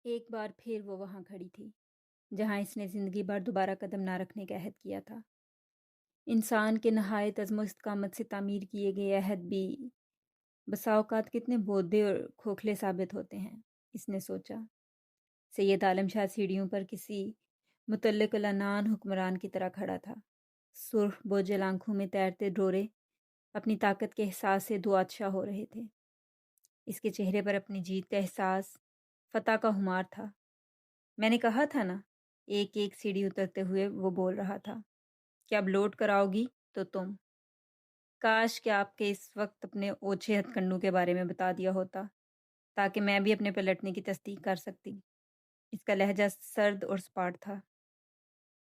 ایک بار پھر وہ وہاں کھڑی تھی جہاں اس نے زندگی بھر دوبارہ قدم نہ رکھنے کا عہد کیا تھا۔ انسان کے نہایت عزم و استقامت سے تعمیر کیے گئے عہد بھی بسا اوقات کتنے بودھے اور کھوکھلے ثابت ہوتے ہیں، اس نے سوچا۔ سید عالم شاہ سیڑھیوں پر کسی متعلق العنان حکمران کی طرح کھڑا تھا، سرخ بوجھل آنکھوں میں تیرتے ڈورے اپنی طاقت کے احساس سے دعاتشاہ ہو رہے تھے۔ اس کے چہرے پر اپنی جیت کا احساس، فتح کا خمار تھا۔ میں نے کہا تھا نا، ایک ایک سیڑھی اترتے ہوئے وہ بول رہا تھا کہ اب لوٹ کر آؤ گی تو تم، کاش کہ آپ کے اس وقت اپنے اوچھے ہتھ کنڈوں کے بارے میں بتا دیا ہوتا تاکہ میں بھی اپنے پلٹنے کی تصدیق کر سکتی۔ اس کا لہجہ سرد اور سپاٹ تھا۔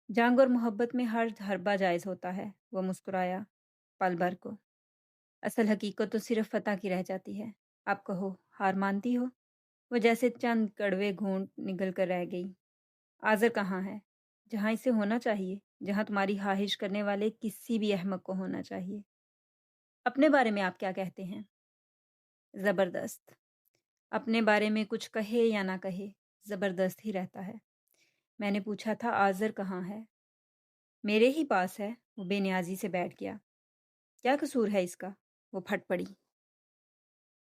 جنگ اور محبت میں ہر حربہ جائز ہوتا ہے، وہ مسکرایا۔ پل بھر کو اصل حقیقت تو صرف فتح کی رہ جاتی ہے۔ آپ کہو، ہار مانتی ہو؟ وہ جیسے چند کڑوے گھونٹ نگل کر رہ گئی۔ آذر کہاں ہے؟ جہاں اسے ہونا چاہیے، جہاں تمہاری خواہش کرنے والے کسی بھی احمق کو ہونا چاہیے۔ اپنے بارے میں آپ کیا کہتے ہیں؟ زبردست۔ اپنے بارے میں کچھ کہے یا نہ کہے، زبردست ہی رہتا ہے۔ میں نے پوچھا تھا آذر کہاں ہے؟ میرے ہی پاس ہے، وہ بے نیازی سے بیٹھ گیا۔ کیا قصور ہے اس کا؟ وہ پھٹ پڑی۔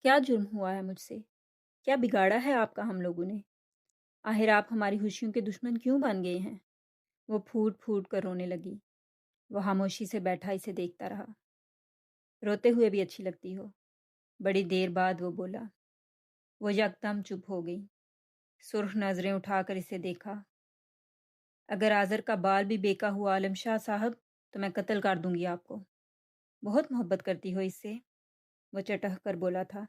کیا جرم ہوا ہے مجھ سے؟ کیا بگاڑا ہے آپ کا ہم لوگوں نے؟ آخر آپ ہماری خوشیوں کے دشمن کیوں بن گئے ہیں؟ وہ پھوٹ پھوٹ کر رونے لگی۔ وہ خاموشی سے بیٹھا اسے دیکھتا رہا۔ روتے ہوئے بھی اچھی لگتی ہو۔ بڑی دیر بعد وہ بولا۔ وہ یکدم چپ ہو گئی، سرخ نظریں اٹھا کر اسے دیکھا۔ اگر آذر کا بال بھی بیکا ہوا عالم شاہ صاحب تو میں قتل کر دوں گی آپ کو۔ بہت محبت کرتی ہو اس سے؟ وہ چٹخ کر بولا تھا۔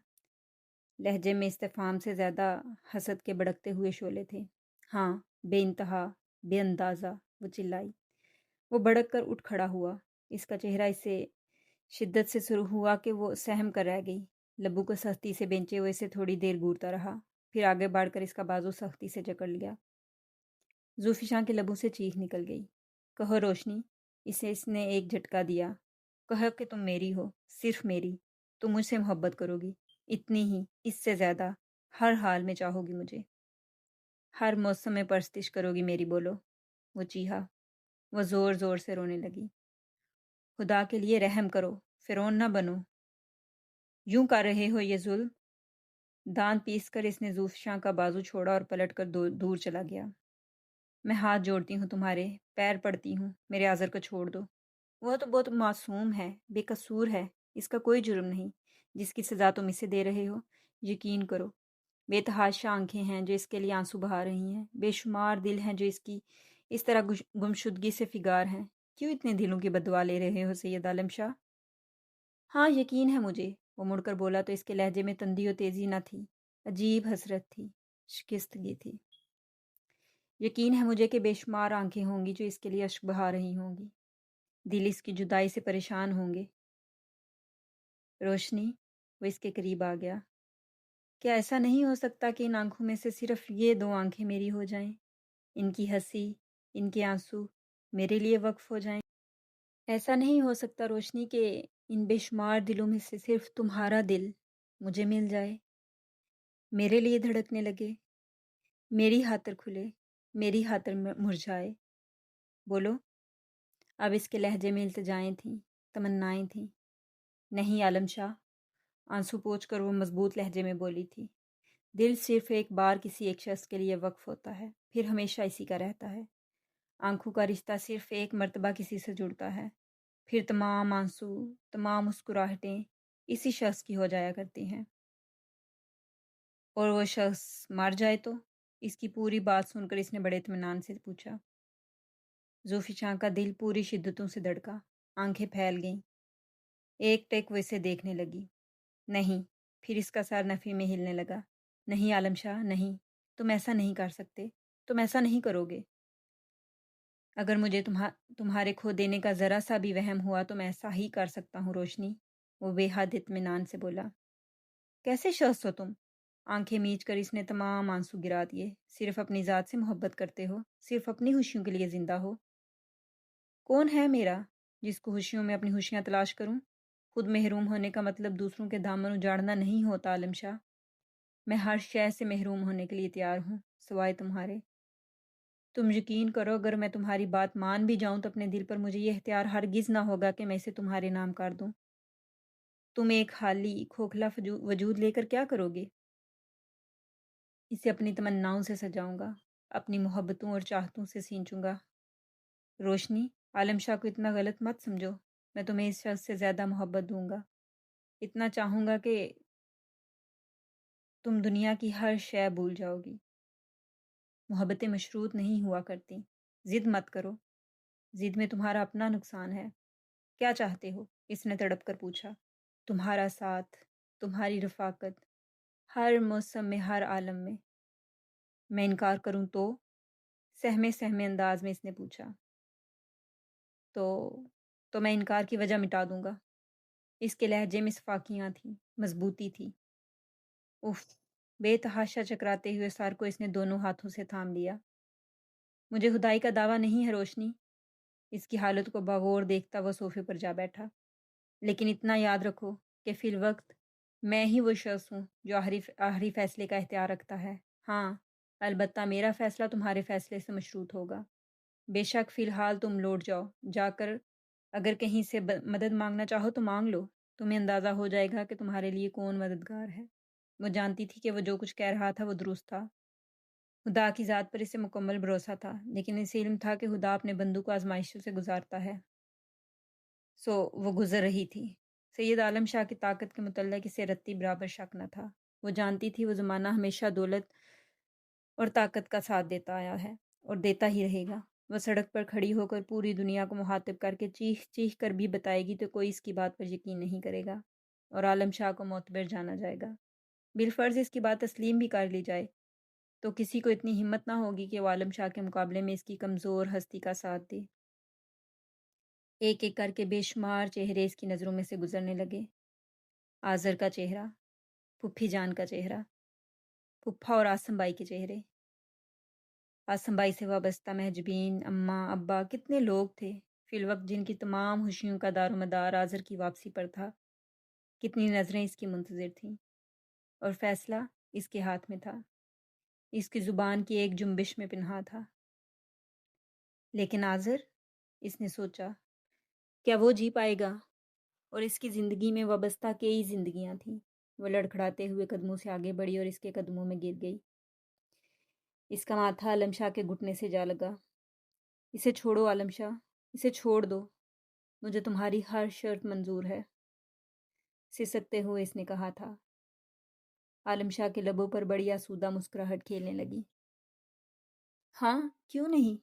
لہجے میں استفہام سے زیادہ حسد کے بھڑکتے ہوئے شعلے تھے۔ ہاں، بے انتہا، بے اندازہ، وہ چلائی۔ وہ بھڑک کر اٹھ کھڑا ہوا۔ اس کا چہرہ اس سے شدت سے سرخ ہوا کہ وہ سہم کر رہ گئی۔ لبو کو سختی سے بینچے ہوئے سے تھوڑی دیر گورتا رہا، پھر آگے بڑھ کر اس کا بازو سختی سے جکڑ لیا۔ زوفی کے لبوں سے چیخ نکل گئی۔ کہو روشنی، اسے اس نے ایک جھٹکا دیا۔ کہو کہ تم میری ہو، صرف میری۔ تم مجھ سے محبت کرو گی، اتنی ہی، اس سے زیادہ، ہر حال میں چاہو گی مجھے، ہر موسم میں پرستش کرو گی میری، بولو۔ وہ چیخا۔ وہ زور زور سے رونے لگی۔ خدا کے لیے رحم کرو، فرعون نہ بنو، یوں کر رہے ہو یہ ظلم؟ دانت پیس کر اس نے زوفشاں کا بازو چھوڑا اور پلٹ کر دور چلا گیا۔ میں ہاتھ جوڑتی ہوں تمہارے، پیر پڑتی ہوں، میرے آذر کو چھوڑ دو۔ وہ تو بہت معصوم ہے، بے قصور ہے، اس کا کوئی جرم نہیں جس کی سزا تم اسے دے رہے ہو۔ یقین کرو، بے تحاشا آنکھیں ہیں جو اس کے لیے آنسو بہا رہی ہیں، بے شمار دل ہیں جو اس کی اس طرح گمشدگی سے فگار ہیں۔ کیوں اتنے دلوں کی بددعا لے رہے ہو سید عالم شاہ؟ ہاں یقین ہے مجھے، وہ مڑ کر بولا تو اس کے لہجے میں تندی و تیزی نہ تھی، عجیب حسرت تھی، شکستگی تھی۔ یقین ہے مجھے کہ بے شمار آنکھیں ہوں گی جو اس کے لیے اشک بہا رہی ہوں گی، دل اس کی جدائی سے پریشان ہوں گے۔ روشنی، وہ اس کے قریب آ گیا۔ کیا ایسا نہیں ہو سکتا کہ ان آنکھوں میں سے صرف یہ دو آنکھیں میری ہو جائیں؟ ان کی ہنسی، ان کے آنسو میرے لیے وقف ہو جائیں؟ ایسا نہیں ہو سکتا روشنی کہ ان بے شمار دلوں میں سے صرف تمہارا دل مجھے مل جائے، میرے لیے دھڑکنے لگے، میری خاطر کھلے، میری خاطر مرجھائے؟ بولو۔ اب اس کے لہجے میں التجائیں تھیں، تمنائیں تھیں۔ نہیں عالم شاہ، آنسو پوچھ کر وہ مضبوط لہجے میں بولی تھی۔ دل صرف ایک بار کسی ایک شخص کے لیے وقف ہوتا ہے، پھر ہمیشہ اسی کا رہتا ہے۔ آنکھوں کا رشتہ صرف ایک مرتبہ کسی سے جڑتا ہے، پھر تمام آنسو، تمام مسکراہٹیں اسی شخص کی ہو جایا کرتی ہیں۔ اور وہ شخص مر جائے تو؟ اس کی پوری بات سن کر اس نے بڑے اطمینان سے پوچھا۔ زوفی شاہ کا دل پوری شدتوں سے دھڑکا، آنکھیں پھیل گئیں۔ ایک ٹیک وہ اسے دیکھنے لگی۔ نہیں، پھر اس کا سر نفی میں ہلنے لگا۔ نہیں عالم شاہ، نہیں، تم ایسا نہیں کر سکتے، تم ایسا نہیں کرو گے۔ اگر مجھے تمہارے کھو دینے کا ذرا سا بھی وہم ہوا تو میں ایسا ہی کر سکتا ہوں روشنی، وہ بے حد اطمینان سے بولا۔ کیسے شخص ہو تم؟ آنکھیں میچ کر اس نے تمام آنسو گرا دیے۔ صرف اپنی ذات سے محبت کرتے ہو، صرف اپنی خوشیوں کے لیے زندہ ہو۔ کون ہے میرا جس کو خوشیوں میں اپنی خوشیاں تلاش کروں؟ خود محروم ہونے کا مطلب دوسروں کے دامن اجاڑنا نہیں ہوتا عالم شاہ۔ میں ہر شے سے محروم ہونے کے لیے تیار ہوں، سوائے تمہارے۔ تم یقین کرو اگر میں تمہاری بات مان بھی جاؤں تو اپنے دل پر مجھے یہ اختیار ہرگز نہ ہوگا کہ میں اسے تمہارے نام کر دوں۔ تم ایک خالی کھوکھلا وجود لے کر کیا کرو گے؟ اسے اپنی تمناؤں سے سجاؤں گا، اپنی محبتوں اور چاہتوں سے سینچوں گا۔ روشنی، عالم شاہ کو اتنا غلط مت سمجھو، میں تمہیں اس شخص سے زیادہ محبت دوں گا، اتنا چاہوں گا کہ تم دنیا کی ہر شے بھول جاؤ گی۔ محبتیں مشروط نہیں ہوا کرتی، ضد مت کرو، ضد میں تمہارا اپنا نقصان ہے۔ کیا چاہتے ہو؟ اس نے تڑپ کر پوچھا۔ تمہارا ساتھ، تمہاری رفاقت، ہر موسم میں، ہر عالم میں۔ میں انکار کروں تو؟ سہمے سہمے انداز میں اس نے پوچھا۔ تو میں انکار کی وجہ مٹا دوں گا۔ اس کے لہجے میں صفاقیاں تھیں، مضبوطی تھی۔ اف! بے تحاشا چکراتے ہوئے سر کو اس نے دونوں ہاتھوں سے تھام لیا۔ مجھے خدائی کا دعویٰ نہیں ہے روشنی۔ اس کی حالت کو باغور دیکھتا وہ صوفے پر جا بیٹھا۔ لیکن اتنا یاد رکھو کہ فی الوقت میں ہی وہ شخص ہوں جو آخری فیصلے کا اختیار رکھتا ہے۔ ہاں، البتہ میرا فیصلہ تمہارے فیصلے سے مشروط ہوگا۔ بے شک فی الحال تم لوٹ جاؤ، جا کر اگر کہیں سے مدد مانگنا چاہو تو مانگ لو، تمہیں اندازہ ہو جائے گا کہ تمہارے لیے کون مددگار ہے۔ وہ جانتی تھی کہ وہ جو کچھ کہہ رہا تھا وہ درست تھا۔ خدا کی ذات پر اسے مکمل بھروسہ تھا، لیکن اسے علم تھا کہ خدا اپنے بندوں کو آزمائشوں سے گزارتا ہے۔ وہ گزر رہی تھی۔ سید عالم شاہ کی طاقت کے متعلق اسے رتی برابر شک نہ تھا۔ وہ جانتی تھی وہ زمانہ ہمیشہ دولت اور طاقت کا ساتھ دیتا آیا ہے اور دیتا ہی رہے گا۔ وہ سڑک پر کھڑی ہو کر پوری دنیا کو مخاطب کر کے چیخ چیخ کر بھی بتائے گی تو کوئی اس کی بات پر یقین نہیں کرے گا اور عالم شاہ کو معتبر جانا جائے گا۔ بالفرض اس کی بات تسلیم بھی کر لی جائے تو کسی کو اتنی ہمت نہ ہوگی کہ وہ عالم شاہ کے مقابلے میں اس کی کمزور ہستی کا ساتھ دے۔ ایک ایک کر کے بے شمار چہرے اس کی نظروں میں سے گزرنے لگے۔ آذر کا چہرہ، پھپھی جان کا چہرہ، پھپھا اور آسم بائی کے چہرے۔ آسم بائی سے وابستہ محجبین، اماں، ابا، کتنے لوگ تھے فی الوقت جن کی تمام خوشیوں کا دار و مدار آذر کی واپسی پر تھا۔ کتنی نظریں اس کی منتظر تھیں اور فیصلہ اس کے ہاتھ میں تھا، اس کی زبان کی ایک جنبش میں پنہاں تھا۔ لیکن آذر، اس نے سوچا، کیا وہ جی پائے گا؟ اور اس کی زندگی میں وابستہ کئی زندگیاں تھیں۔ وہ لڑکھڑاتے ہوئے قدموں سے آگے بڑھی اور اس کے قدموں میں گر گئی۔ اس کا ماتھا عالم شاہ کے گھٹنے سے جا لگا۔ اسے چھوڑو عالم شاہ، اسے چھوڑ دو، مجھے تمہاری ہر شرط منظور ہے، سسکتے ہوئے اس نے کہا تھا۔ عالم شاہ کے لبوں پر بڑی آسودہ مسکراہٹ کھیلنے لگی۔ ہاں، کیوں نہیں؟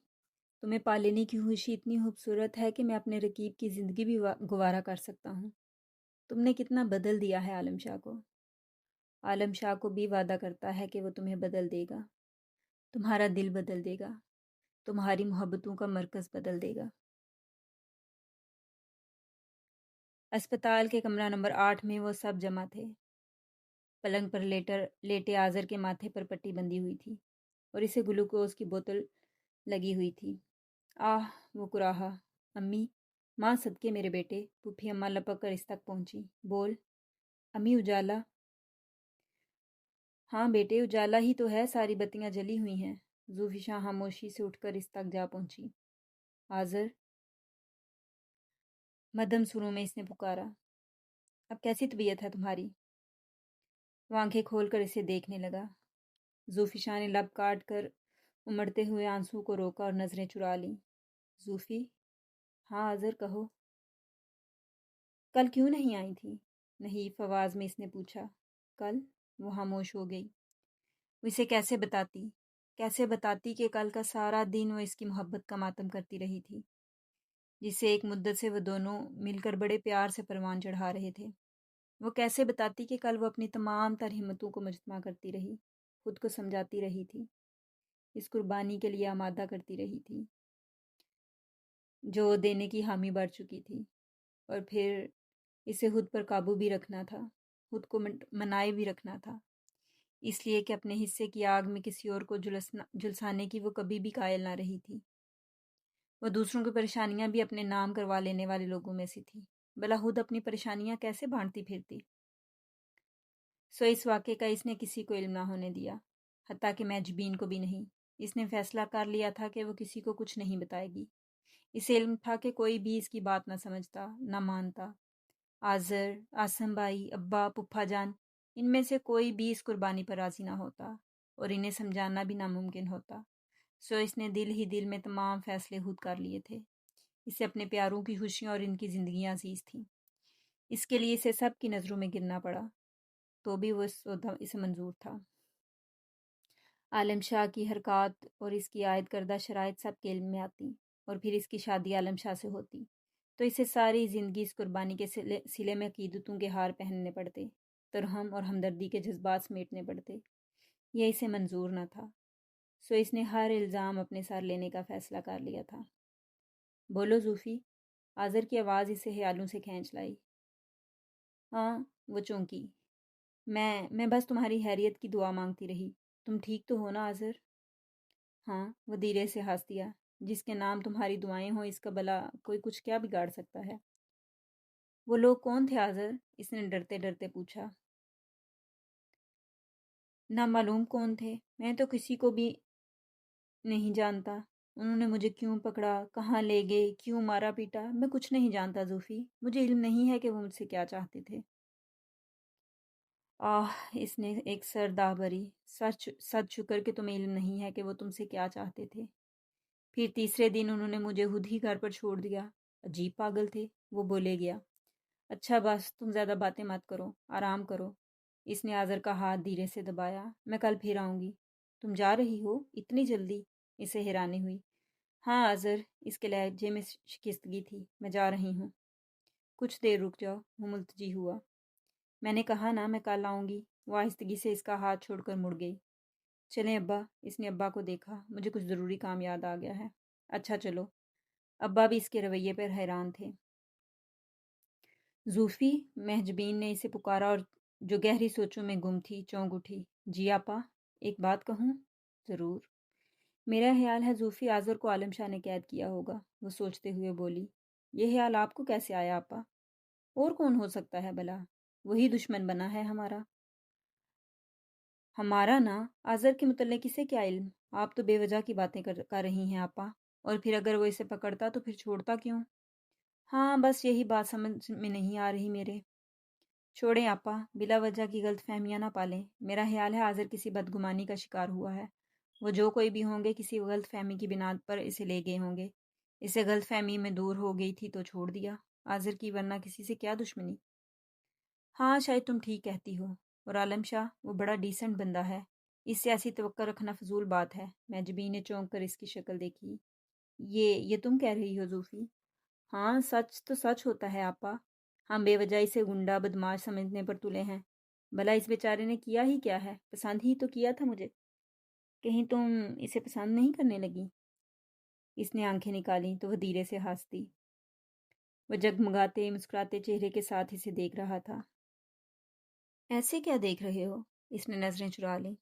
تمہیں پا لینے کی خوشی اتنی خوبصورت ہے کہ میں اپنے رقیب کی زندگی بھی گوارا کر سکتا ہوں۔ تم نے کتنا بدل دیا ہے عالم شاہ کو۔ عالم شاہ کو بھی وعدہ کرتا ہے کہ وہ تمہیں بدل دے گا، تمہارا دل بدل دے گا، تمہاری محبتوں کا مرکز بدل دے گا۔ اسپتال کے کمرہ نمبر 8 میں وہ سب جمع تھے۔ پلنگ پر لیٹے آذر کے ماتھے پر پٹی بندھی ہوئی تھی اور اسے گلوکوز کی بوتل لگی ہوئی تھی۔ آہ، وہ کراہا۔ امی، ماں صدقے میرے بیٹے۔ پھوپھی اماں لپک کر اس تک پہنچی۔ بول امی، اجالا؟ ہاں بیٹے، اجالا ہی تو ہے، ساری بتیاں جلی ہوئی ہیں۔ زوفی شاہ خاموشی سے اٹھ کر اس تک جا پہنچی۔ آذر، مدھم سروں میں اس نے پکارا۔ اب کیسی طبیعت ہے تمہاری؟ وہ آنکھیں کھول کر اسے دیکھنے لگا۔ زوفی شاہ نے لب کاٹ کر امڑتے ہوئے آنسو کو روکا اور نظریں چرا لیں۔ زوفی، ہاں آذر کہو۔ کل کیوں نہیں آئی تھی؟ نحیف آواز میں اس نے پوچھا۔ کل؟ وہ خاموش ہو گئی۔ وہ اسے کیسے بتاتی کہ کل کا سارا دن وہ اس کی محبت کا ماتم کرتی رہی تھی، جسے ایک مدت سے وہ دونوں مل کر بڑے پیار سے پروان چڑھا رہے تھے۔ وہ کیسے بتاتی کہ کل وہ اپنی تمام تر ہمتوں کو مجتمع کرتی رہی، خود کو سمجھاتی رہی تھی، اس قربانی کے لیے آمادہ کرتی رہی تھی جو دینے کی حامی بڑھ چکی تھی، اور پھر اسے خود پر قابو بھی رکھنا تھا، خود کو منائے بھی رکھنا تھا، اس لیے کہ اپنے حصے کی آگ میں کسی اور کو جلسانے کی وہ کبھی بھی قائل نہ رہی تھی۔ وہ دوسروں کی پریشانیاں بھی اپنے نام کروا لینے والے لوگوں میں سے تھی، بلا خود اپنی پریشانیاں کیسے بانٹتی پھرتی۔ سو اس واقعے کا اس نے کسی کو علم نہ ہونے دیا۔ حتیٰ کہ محجبین کو بھی نہیں۔ اس نے فیصلہ کر لیا تھا کہ وہ کسی کو کچھ نہیں بتائے گی۔ اسے علم تھا کہ کوئی بھی اس کی بات نہ سمجھتا، نہ مانتا۔ آذر، آسم بھائی، ابا، پھپھا جان، ان میں سے کوئی بھی اس قربانی پر راضی نہ ہوتا اور انہیں سمجھانا بھی ناممکن ہوتا۔ سو اس نے دل ہی دل میں تمام فیصلے خود کر لیے تھے۔ اسے اپنے پیاروں کی خوشیاں اور ان کی زندگیاں عزیز تھیں۔ اس کے لیے اسے سب کی نظروں میں گرنا پڑا، تو بھی وہ سودا اسے منظور تھا۔ عالم شاہ کی حرکات اور اس کی عائد کردہ شرائط سب کے علم میں آتی، اور پھر اس کی شادی عالم شاہ سے ہوتی تو اسے ساری زندگی اس قربانی کے سلے میں عقیدتوں کے ہار پہننے پڑتے، ترحم اور ہمدردی کے جذبات سمیٹنے پڑتے۔ یہ اسے منظور نہ تھا، سو اس نے ہر الزام اپنے سر لینے کا فیصلہ کر لیا تھا۔ بولو زوفی، آذر کی آواز اسے خیالوں سے کھینچ لائی۔ ہاں، وہ چونکی۔ میں بس تمہاری خیریت کی دعا مانگتی رہی۔ تم ٹھیک تو ہو نا آذر؟ ہاں، وہ دھیرے سے ہنس دیا۔ جس کے نام تمہاری دعائیں ہوں اس کا بھلا کوئی کچھ کیا بگاڑ سکتا ہے؟ وہ لوگ کون تھے آذر؟ اس نے ڈرتے ڈرتے پوچھا۔ نہ معلوم کون تھے، میں تو کسی کو بھی نہیں جانتا۔ انہوں نے مجھے کیوں پکڑا، کہاں لے گئے، کیوں مارا پیٹا، میں کچھ نہیں جانتا زوفی۔ مجھے علم نہیں ہے کہ وہ مجھ سے کیا چاہتے تھے۔ اس نے ایک سر داہ بھری۔ سچ شکر کہ تمہیں علم نہیں ہے کہ وہ تم سے کیا چاہتے تھے۔ پھر تیسرے دن انہوں نے مجھے خود ہی گھر پر چھوڑ دیا۔ عجیب پاگل تھے، وہ بولے گیا۔ اچھا بس تم زیادہ باتیں مت کرو، آرام کرو۔ اس نے آذر کا ہاتھ دھیرے سے دبایا۔ میں کل پھر آؤں گی۔ تم جا رہی ہو اتنی جلدی؟ اسے حیرانی ہوئی۔ ہاں آذر، اس کے لہجے میں شکستگی تھی۔ میں جا رہی ہوں۔ کچھ دیر رک جاؤ، وہ ملتجی ہوا۔ میں نے کہا نا میں کل آؤں گی۔ وہ آہستگی سے اس کا ہاتھ چھوڑ کر مڑ گئی۔ چلیں ابا، اس نے ابا کو دیکھا۔ مجھے کچھ ضروری کام یاد آ گیا ہے۔ اچھا چلو۔ ابا بھی اس کے رویے پر حیران تھے۔ زوفی، محجبین نے اسے پکارا اور جو گہری سوچوں میں گم تھی چونک اٹھی۔ جی آپا، ایک بات کہوں؟ ضرور۔ میرا خیال ہے زوفی آذر کو عالم شاہ نے قید کیا ہوگا، وہ سوچتے ہوئے بولی۔ یہ خیال آپ کو کیسے آیا آپا؟ اور کون ہو سکتا ہے بھلا؟ وہی دشمن بنا ہے ہمارا۔ ہمارا نا؟ آذر کے متعلق اسے کیا علم؟ آپ تو بے وجہ کی باتیں کر رہی ہیں آپا۔ اور پھر اگر وہ اسے پکڑتا تو پھر چھوڑتا کیوں؟ ہاں بس یہی بات سمجھ میں نہیں آ رہی میرے۔ چھوڑیں آپا، بلا وجہ کی غلط فہمیاں نہ پالیں۔ میرا خیال ہے آذر کسی بدگمانی کا شکار ہوا ہے۔ وہ جو کوئی بھی ہوں گے کسی غلط فہمی کی بنا پر اسے لے گئے ہوں گے۔ اسے غلط فہمی میں دور ہو گئی تھی تو چھوڑ دیا۔ آذر کی ورنہ کسی سے کیا دشمنی؟ ہاں شاید تم ٹھیک کہتی ہو۔ اور عالم شاہ، وہ بڑا ڈیسنٹ بندہ ہے، اس سے ایسی توقع رکھنا فضول بات ہے۔ محجبین نے چونک کر اس کی شکل دیکھی۔ یہ تم کہہ رہی ہو زوفی؟ ہاں سچ تو سچ ہوتا ہے آپا۔ ہم بے وجہ اسے گنڈا بدماش سمجھنے پر تلے ہیں۔ بھلا اس بیچارے نے کیا ہی کیا ہے؟ پسند ہی تو کیا تھا مجھے۔ کہیں تم اسے پسند نہیں کرنے لگی؟ اس نے آنکھیں نکالی تو وہ دھیرے سے ہنس دی۔ وہ جگمگاتے مسکراتے چہرے کے ساتھ اسے دیکھ رہا تھا۔ ایسے کیا دیکھ رہے ہو؟ اس نے نظریں چرا لیں۔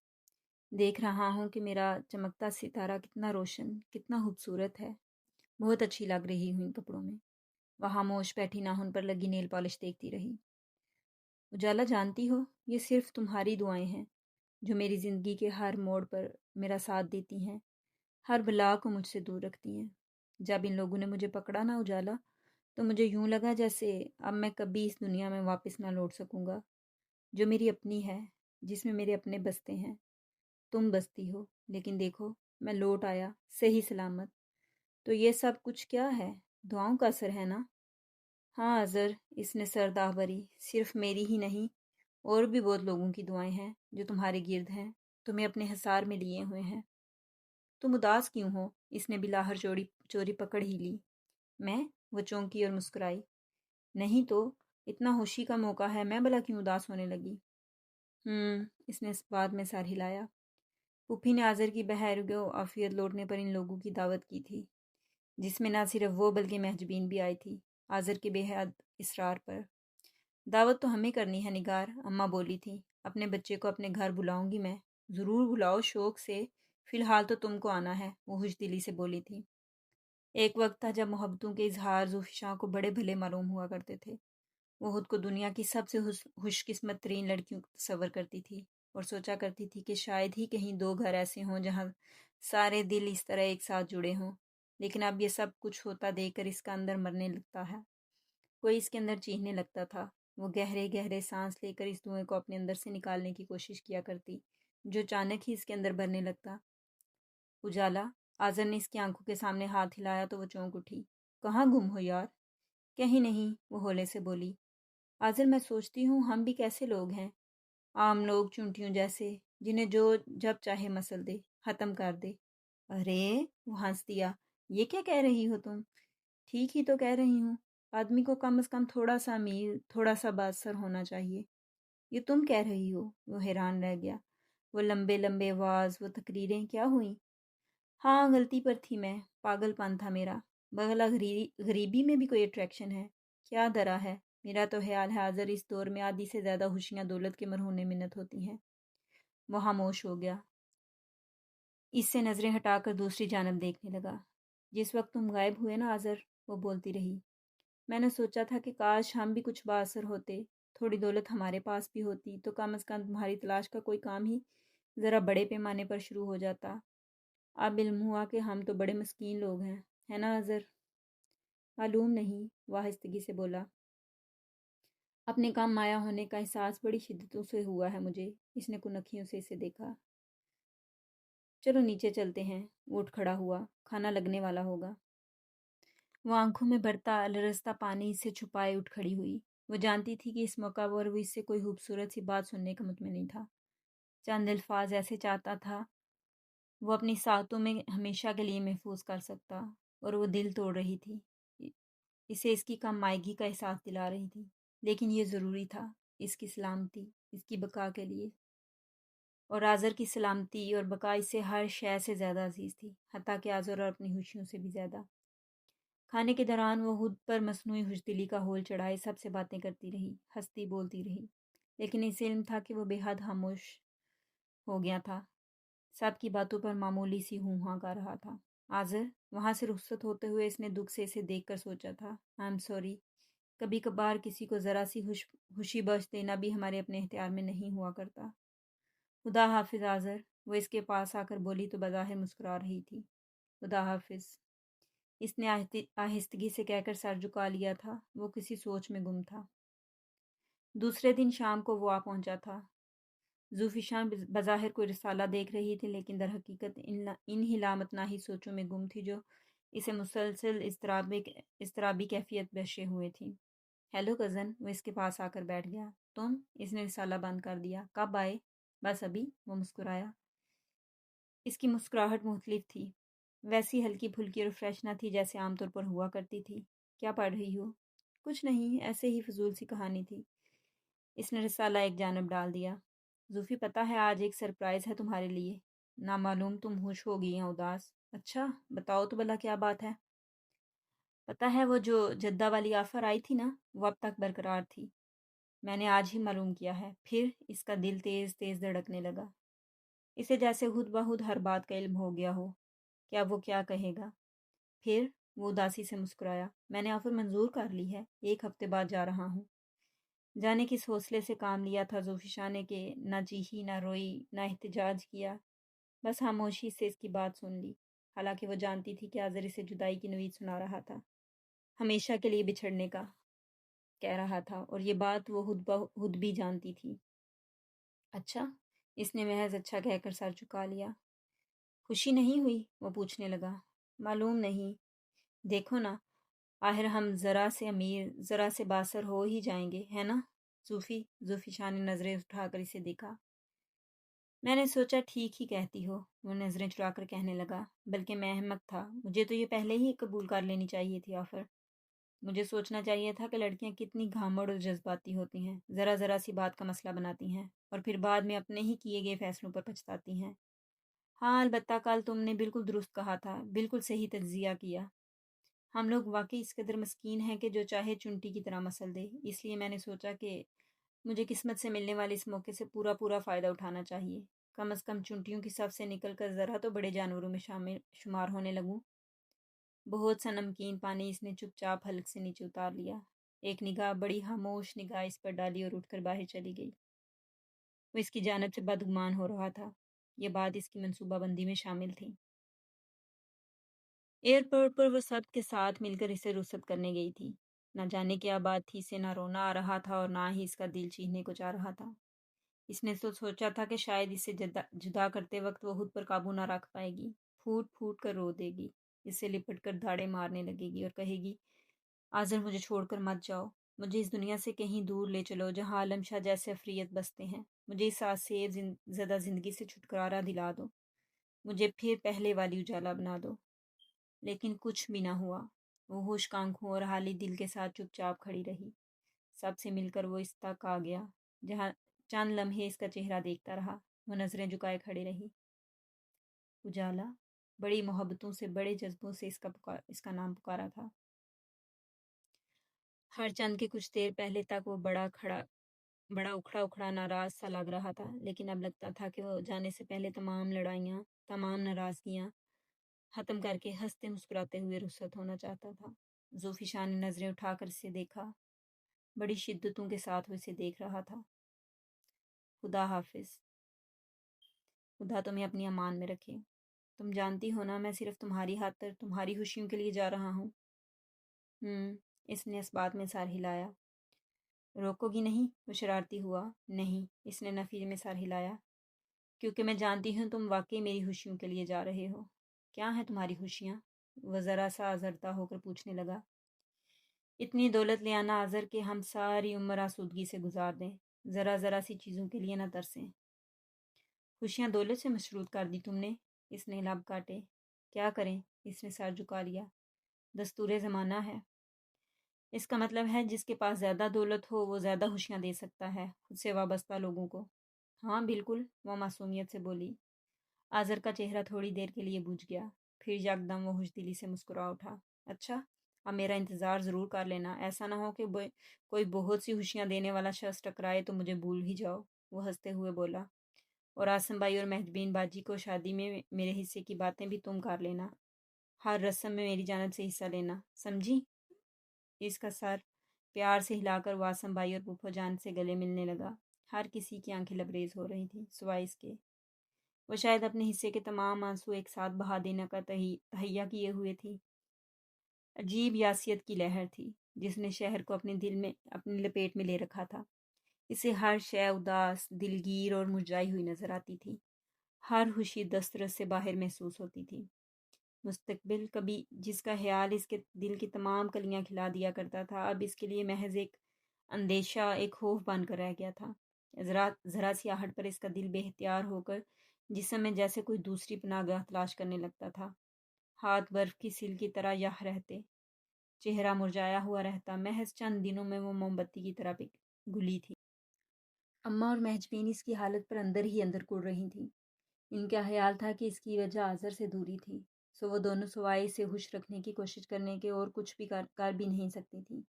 دیکھ رہا ہوں کہ میرا چمکتا ستارہ کتنا روشن، کتنا خوبصورت ہے۔ بہت اچھی لگ رہی ہوں ان کپڑوں میں۔ وہ خاموش بیٹھی ناخن پر لگی نیل پالش دیکھتی رہی۔ اجالا جانتی ہو، یہ صرف تمہاری دعائیں ہیں جو میری زندگی کے ہر موڑ پر میرا ساتھ دیتی ہیں، ہر بلا کو مجھ سے دور رکھتی ہیں۔ جب ان لوگوں نے مجھے پکڑا نا اجالا، تو مجھے یوں لگا جیسے اب میں کبھی اس دنیا میں واپس نہ لوٹ سکوں گا، جو میری اپنی ہے، جس میں میرے اپنے بستے ہیں۔ تم بستی ہو، لیکن دیکھو میں لوٹ آیا صحیح سلامت۔ تو یہ سب کچھ کیا ہے؟ دعاؤں کا اثر ہے نا؟ ہاں اذر، اس نے سر داہ بھری، صرف میری ہی نہیں، اور بھی بہت لوگوں کی دعائیں ہیں جو تمہارے گرد ہیں، تمہیں اپنے حصار میں لیے ہوئے ہیں۔ تم اداس کیوں ہو؟ اس نے بلاہر چوری پکڑ ہی لی۔ میں؟ وہ چونکی اور مسکرائی۔ نہیں تو، اتنا خوشی کا موقع ہے، میں بھلا کیوں اداس ہونے لگی؟ اس نے اس بات میں سر ہلایا۔ پھوپھی نے آذر کی بہرگو عافیت لوٹنے پر ان لوگوں کی دعوت کی تھی، جس میں نہ صرف وہ بلکہ محجبین بھی آئی تھی، آذر کے بے حد اصرار پر۔ دعوت تو ہمیں کرنی ہے نگار، اماں بولی تھی۔ اپنے بچے کو اپنے گھر بلاؤں گی میں۔ ضرور بلاؤ، شوق سے، فی الحال تو تم کو آنا ہے، وہ خوش دلی سے بولی تھی۔ ایک وقت تھا جب محبتوں کے اظہار زوفی شاہ کو بڑے بھلے معلوم ہوا کرتے تھے۔ وہ خود کو دنیا کی سب سے خوش قسمت ترین لڑکیوں تصور کرتی تھی۔ اور سوچا کرتی تھی کہ شاید ہی کہیں دو گھر ایسے ہوں جہاں سارے دل اس طرح ایک ساتھ جڑے ہوں، لیکن اب یہ سب کچھ ہوتا دیکھ کر اس کا اندر مرنے لگتا ہے، کوئی اس کے اندر چیخنے لگتا تھا۔ وہ گہرے گہرے سانس لے کر اس دھوئیں کو اپنے اندر سے نکالنے کی کوشش کیا کرتی، جو اچانک ہی اس کے اندر بھرنے لگتا۔ اجالا، آذر نے اس کی آنکھوں کے سامنے ہاتھ ہلایا تو وہ چونک اٹھی۔ کہاں گم ہو یار؟ کہیں نہیں، وہ ہولے سے بولی۔ آذر، میں سوچتی ہوں ہم بھی کیسے لوگ ہیں، عام لوگ، چونٹیوں جیسے، جنہیں جو جب چاہے مسل دے، ختم کر دے۔ ارے، وہ ہنس دیا، یہ کیا کہہ رہی ہو تم؟ ٹھیک ہی تو کہہ رہی ہوں، آدمی کو کم از کم تھوڑا سا امیر، تھوڑا سا بااثر ہونا چاہیے۔ یہ تم کہہ رہی ہو؟ وہ حیران رہ گیا۔ وہ لمبے لمبے آواز، وہ تقریریں کیا ہوئیں؟ ہاں، غلطی پر تھی میں، پاگل پن تھا میرا۔ بغلا غریبی میں بھی کوئی اٹریکشن ہے؟ کیا درا ہے، میرا تو خیال ہے آذر اس دور میں آدھی سے زیادہ خوشیاں دولت کے مرہون منت ہوتی ہیں۔ وہ خاموش ہو گیا، اس سے نظریں ہٹا کر دوسری جانب دیکھنے لگا۔ جس وقت تم غائب ہوئے نا آذر، وہ بولتی رہی، میں نے سوچا تھا کہ کاش ہم بھی کچھ بااثر ہوتے، تھوڑی دولت ہمارے پاس بھی ہوتی تو کم از کم تمہاری تلاش کا کوئی کام ہی ذرا بڑے پیمانے پر شروع ہو جاتا۔ اب علم ہوا کہ ہم تو بڑے مسکین لوگ ہیں، ہے نا آذر؟ معلوم نہیں، وہ آہستگی سے بولا۔ اپنے کام مایا ہونے کا احساس بڑی شدتوں سے ہوا ہے مجھے۔ اس نے کنکھیوں سے اسے دیکھا۔ چلو نیچے چلتے ہیں، وہ اٹھ کھڑا ہوا، کھانا لگنے والا ہوگا۔ وہ آنکھوں میں بڑھتا لرزتا پانی سے چھپائے اٹھ کھڑی ہوئی۔ وہ جانتی تھی کہ اس موقع پر وہ اس سے کوئی خوبصورت سی بات سننے کا مطمئن تھا، چند الفاظ ایسے چاہتا تھا وہ اپنی ساعتوں میں ہمیشہ کے لیے محفوظ کر سکتا، اور وہ دل توڑ رہی تھی، اسے اس کی کم مائگی کا احساس دلا رہی تھی، لیکن یہ ضروری تھا، اس کی سلامتی، اس کی بقا کے لیے۔ اور آذر کی سلامتی اور بقا اسے ہر شے سے زیادہ عزیز تھی، حتیٰ کہ آذر اور اپنی خوشیوں سے بھی زیادہ۔ کھانے کے دوران وہ خود پر مصنوعی خوشدلی کا ہول چڑھائے سب سے باتیں کرتی رہی، ہنستی بولتی رہی، لیکن اسے علم تھا کہ وہ بے حد خاموش ہو گیا تھا، سب کی باتوں پر معمولی سی ہوں ہاں کر رہا تھا۔ آذر، وہاں سے رخصت ہوتے ہوئے اس نے دکھ سے اسے دیکھ کر سوچا تھا، آئی ایم سوری، کبھی کبھار کسی کو ذرا سی خوشی بخش دینا بھی ہمارے اپنے اختیار میں نہیں ہوا کرتا۔ خدا حافظ آذر، وہ اس کے پاس آ کر بولی تو بظاہر مسکرا رہی تھی۔ خدا حافظ، اس نے آہستگی سے کہہ کر سر جھکا لیا تھا، وہ کسی سوچ میں گم تھا۔ دوسرے دن شام کو وہ آ پہنچا تھا۔ زوفی شان بظاہر کوئی رسالہ دیکھ رہی تھی، لیکن در حقیقت ان ہی لامتناہی سوچوں میں گم تھی جو اسے مسلسل اضطرابی کیفیت بخشے ہوئے تھی۔ ہیلو کزن، وہ اس کے پاس آ کر بیٹھ گیا۔ تم؟ اس نے رسالہ بند کر دیا۔ کب آئے؟ بس ابھی، وہ مسکرایا۔ اس کی مسکراہٹ مختلف تھی، ویسی ہلکی پھلکی اور فریش نہ تھی جیسے عام طور پر ہوا کرتی تھی۔ کیا پڑھ رہی ہو؟ کچھ نہیں، ایسے ہی فضول سی کہانی تھی۔ اس نے رسالہ ایک جانب ڈال دیا۔ زوفی، پتہ ہے آج ایک سرپرائز ہے تمہارے لیے۔ نامعلوم تم خوش ہو گئی ہیں اداس؟ اچھا، بتاؤ تو بھلا کیا بات ہے؟ پتہ ہے وہ جو جدہ والی آفر آئی تھی نا، وہ اب تک برقرار تھی۔ میں نے آج ہی معلوم کیا ہے۔ پھر اس کا دل تیز تیز دھڑکنے لگا، اسے جیسے خود بخود ہر بات کا علم ہو گیا ہو۔ کیا وہ کیا کہے گا؟ پھر وہ اداسی سے مسکرایا۔ میں نے آفر منظور کر لی ہے، 1 ہفتے بعد جا رہا ہوں۔ جانے کس حوصلے سے کام لیا تھا زوفیشا نے کہ نہ چیخی، نہ روئی، نہ احتجاج کیا، بس خاموشی سے اس کی بات سن لی، حالانکہ وہ جانتی تھی کہ آذر اسے جدائی کی نوید سنا رہا تھا، ہمیشہ کے لیے بچھڑنے کا کہہ رہا تھا، اور یہ بات وہ خود بھی جانتی تھی۔ اچھا، اس نے محض اچھا کہہ کر سر چکا لیا۔ خوشی نہیں ہوئی؟ وہ پوچھنے لگا۔ معلوم نہیں، دیکھو نا، آخر ہم ذرا سے امیر، ذرا سے بااثر ہو ہی جائیں گے، ہے نا؟ زوفی شاہ نے نظریں اٹھا کر اسے دیکھا۔ میں نے سوچا ٹھیک ہی کہتی ہو، وہ نظریں چرا کر کہنے لگا، بلکہ میں احمق تھا، مجھے تو یہ پہلے ہی قبول کر لینی چاہیے تھی آفر۔ مجھے سوچنا چاہیے تھا کہ لڑکیاں کتنی گھامڑ اور جذباتی ہوتی ہیں، ذرا ذرا سی بات کا مسئلہ بناتی ہیں، اور پھر بعد میں اپنے ہی کیے گئے فیصلوں پر پچھتاتی ہیں۔ ہاں، البتہ کل تم نے بالکل درست کہا تھا، بالکل صحیح تجزیہ کیا۔ ہم لوگ واقعی اس قدر مسکین ہیں کہ جو چاہے چنٹی کی طرح مسل دے، اس لیے میں نے سوچا کہ مجھے قسمت سے ملنے والے اس موقع سے پورا فائدہ اٹھانا چاہیے، کم از کم چنٹیوں کی صف سے نکل کر ذرا تو بڑے جانوروں میں شمار ہونے لگوں۔ بہت سا نمکین پانی اس نے چپ چاپ حلق سے نیچے اتار لیا، ایک نگاہ، بڑی خاموش نگاہ اس پر ڈالی اور اٹھ کر باہر چلی گئی۔ وہ اس کی جانب سے بدگمان ہو رہا تھا۔ یہ بات اس کی منصوبہ بندی میں شامل تھی۔ ایئرپورٹ پر وہ سب کے ساتھ مل کر اسے رخصت کرنے گئی تھی۔ نہ جانے کیا بات تھی، اسے نہ رونا آ رہا تھا اور نہ ہی اس کا دل چیخنے کو چاہ رہا تھا۔ اس نے تو سوچا تھا کہ شاید اسے جدا کرتے وقت وہ خود پر قابو نہ رکھ پائے گی، پھوٹ پھوٹ کر رو دے گی، اس سے لپٹ کر دھاڑے مارنے لگے گی اور کہے گی، آذر مجھے چھوڑ کر مت جاؤ، مجھے اس دنیا سے کہیں دور لے چلو جہاں عالم شاہ جیسے افریت بستے ہیں، مجھے اس آسیب زدہ زندگی سے چھٹکارا دلا دو، مجھے پھر پہلے والی اجالا بنا دو۔ لیکن کچھ بھی نہ ہوا۔ وہ ہوش آنکھوں اور حالی دل کے ساتھ چپ چاپ کھڑی رہی۔ سب سے مل کر وہ اس تک آ گیا جہاں چند لمحے اس کا چہرہ دیکھتا رہا۔ وہ نظریں جھکائے کھڑی رہی۔ اجالا، بڑی محبتوں سے، بڑے جذبوں سے اس کا نام پکارا تھا۔ ہر چند کے کچھ دیر پہلے تک وہ بڑا اکھڑا اکھڑا ناراض سا لگ رہا تھا، لیکن اب لگتا تھا کہ وہ جانے سے پہلے تمام لڑائیاں، تمام ناراضگیاں ختم کر کے ہنستے مسکراتے ہوئے رخصت ہونا چاہتا تھا۔ زوفی شاہ نے نظریں اٹھا کر اسے دیکھا۔ بڑی شدتوں کے ساتھ وہ اسے دیکھ رہا تھا۔ خدا حافظ۔ خدا تمہیں اپنی امان میں رکھے۔ تم جانتی ہو نا، میں صرف تمہاری خاطر، تمہاری خوشیوں کے لیے جا رہا ہوں۔ اس نے اس بات میں سر ہلایا۔ روکو گی نہیں؟ وہ شرارتی ہوا۔ نہیں، اس نے نفی میں سر ہلایا۔ کیونکہ میں جانتی ہوں تم واقعی میری خوشیوں کے لیے جا رہے ہو۔ کیا ہیں تمہاری خوشیاں؟ وہ ذرا سا آزردہ ہو کر پوچھنے لگا۔ اتنی دولت لے آنا آذر کہ ہم ساری عمر آسودگی سے گزار دیں، ذرا سی چیزوں کے لیے نہ ترسیں۔ خوشیاں دولت سے مشروط کر دی تم نے؟ اس نے لب کاٹے۔ کیا کریں؟ اس نے سر جھکا لیا۔ دستور زمانہ ہے۔ اس کا مطلب ہے جس کے پاس زیادہ دولت ہو وہ زیادہ خوشیاں دے سکتا ہے خود سے وابستہ لوگوں کو۔ ہاں بالکل، وہ معصومیت سے بولی۔ آذر کا چہرہ تھوڑی دیر کے لیے بجھ گیا، پھر یکدم وہ خوش دلی سے مسکرا اٹھا۔ اچھا، اب میرا انتظار ضرور کر لینا، ایسا نہ ہو کہ کوئی بہت سی خوشیاں دینے والا شخص ٹکرائے تو مجھے بھول ہی جاؤ۔ وہ ہنستے ہوئے بولا۔ اور آسم بھائی اور مہجبین باجی کو شادی میں میرے حصے کی باتیں بھی تم کر لینا، ہر رسم میں میری جانب سے حصہ لینا، سمجھی؟ اس کا سر پیار سے ہلا کر وہ آسم بھائی اور پھپھو جان سے گلے ملنے لگا۔ ہر کسی کی آنکھیں لبریز ہو رہی تھیں سوائے اس کے۔ وہ شاید اپنے حصے کے تمام آنسو ایک ساتھ بہا دینے کا تہیہ کیے ہوئے تھی۔ عجیب یاسیت کی لہر تھی جس نے شہر کو اپنے دل میں، اپنی لپیٹ میں لے رکھا تھا۔ اسے ہر شے اداس، دلگیر اور مرجھائی ہوئی نظر آتی تھی۔ ہر خوشی دسترس سے باہر محسوس ہوتی تھی۔ مستقبل کبھی جس کا خیال اس کے دل کی تمام کلیاں کھلا دیا کرتا تھا، اب اس کے لیے محض ایک اندیشہ، ایک خوف بن کر رہ گیا تھا۔ ذرا سی آہٹ پر اس کا دل بے اختیار ہو کر جسم میں جیسے کوئی دوسری پناہ گاہ تلاش کرنے لگتا تھا۔ ہاتھ برف کی سیل کی طرح یخ رہتے، چہرہ مرجھایا ہوا رہتا۔ محض چند دنوں میں وہ موم بتی کی طرح گلی تھی۔ اماں اور مہجبین اس کی حالت پر اندر ہی اندر کڑ رہی تھیں۔ ان کا خیال تھا کہ اس کی وجہ آذر سے دوری تھی، سو وہ دونوں سوائے اسے خوش رکھنے کی کوشش کرنے کے اور کچھ بھی کر بھی نہیں سکتی تھیں۔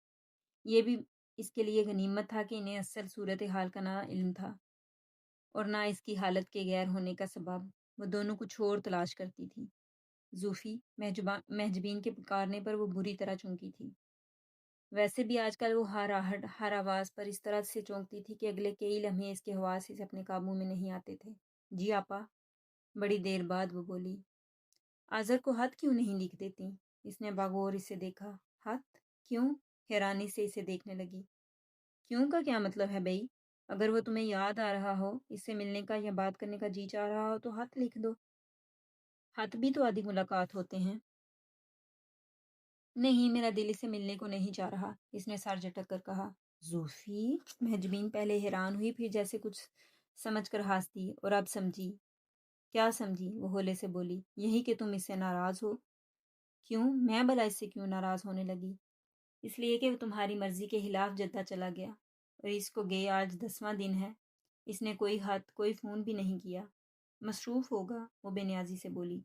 یہ بھی اس کے لیے غنیمت تھا کہ انہیں اصل صورتحال کا نہ علم تھا اور نہ اس کی حالت کے غیر ہونے کا سبب۔ وہ دونوں کچھ اور تلاش کرتی تھیں۔ زوفی مہجبین کے پکارنے پر وہ بری طرح چونکی تھی۔ ویسے بھی آج کل وہ ہر آہٹ، ہر آواز پر اس طرح سے چونکتی تھی کہ اگلے کئی لمحے اس کے حواس سے اپنے قابو میں نہیں آتے تھے۔ جی آپا، بڑی دیر بعد وہ بولی۔ آذر کو خط کیوں نہیں لکھ دیتی؟ اس نے باغور اسے دیکھا۔ خط؟ کیوں؟ حیرانی سے اسے دیکھنے لگی۔ کیوں کا کیا مطلب ہے بھئی؟ اگر وہ تمہیں یاد آ رہا ہو، اس سے ملنے کا یا بات کرنے کا جی چاہ رہا ہو تو خط لکھ دو۔ خط بھی تو آدھی ملاقات ہوتے ہیں۔ نہیں، میرا دل اسے ملنے کو نہیں چاہ رہا، اس نے سر جھٹک کر کہا۔ زوفی؟ مہجبین پہلے حیران ہوئی، پھر جیسے کچھ سمجھ کر ہنس دی، اور اب سمجھی۔ کیا سمجھی؟ وہ ہولے سے بولی۔ یہی کہ تم اس سے ناراض ہو۔ کیوں؟ میں بھلا اس سے کیوں ناراض ہونے لگی؟ اس لیے کہ وہ تمہاری مرضی کے خلاف جدہ چلا گیا، اور اس کو گئے آج 10واں دن ہے۔ اس نے کوئی خط، کوئی فون بھی نہیں کیا۔ مصروف ہوگا، وہ بے نیازی سے بولی۔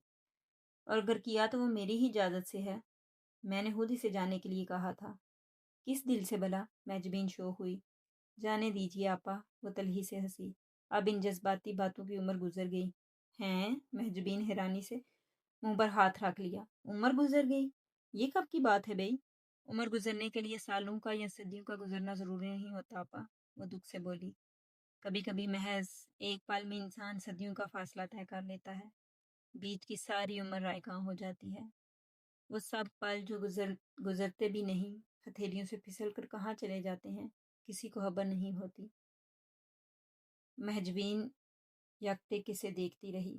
اور اگر کیا تو وہ میری ہی اجازت سے ہے، میں نے خود اسے جانے کے لیے کہا تھا۔ کس دل سے بھلا؟ مہجبین شوق ہوئی۔ جانے دیجیے آپا، وہ تلخی سے ہنسی۔ اب ان جذباتی باتوں کی عمر گزر گئی۔ ہیں؟ مہجبین حیرانی سے منہ پر ہاتھ رکھ لیا۔ عمر گزر گئی؟ یہ کب کی بات ہے بھئی؟ عمر گزرنے کے لیے سالوں کا یا صدیوں کا گزرنا ضروری نہیں ہوتا آپا، وہ دکھ سے بولی۔ کبھی کبھی محض ایک پل میں انسان صدیوں کا فاصلہ طے کر لیتا ہے، بیچ کی ساری عمر رائے ہو جاتی ہے۔ وہ سب پل جو گزرتے بھی نہیں، ہتھیلیوں سے پھسل کر کہاں چلے جاتے ہیں، کسی کو خبر نہیں ہوتی۔ مہجبین یکتے سے دیکھتی رہی۔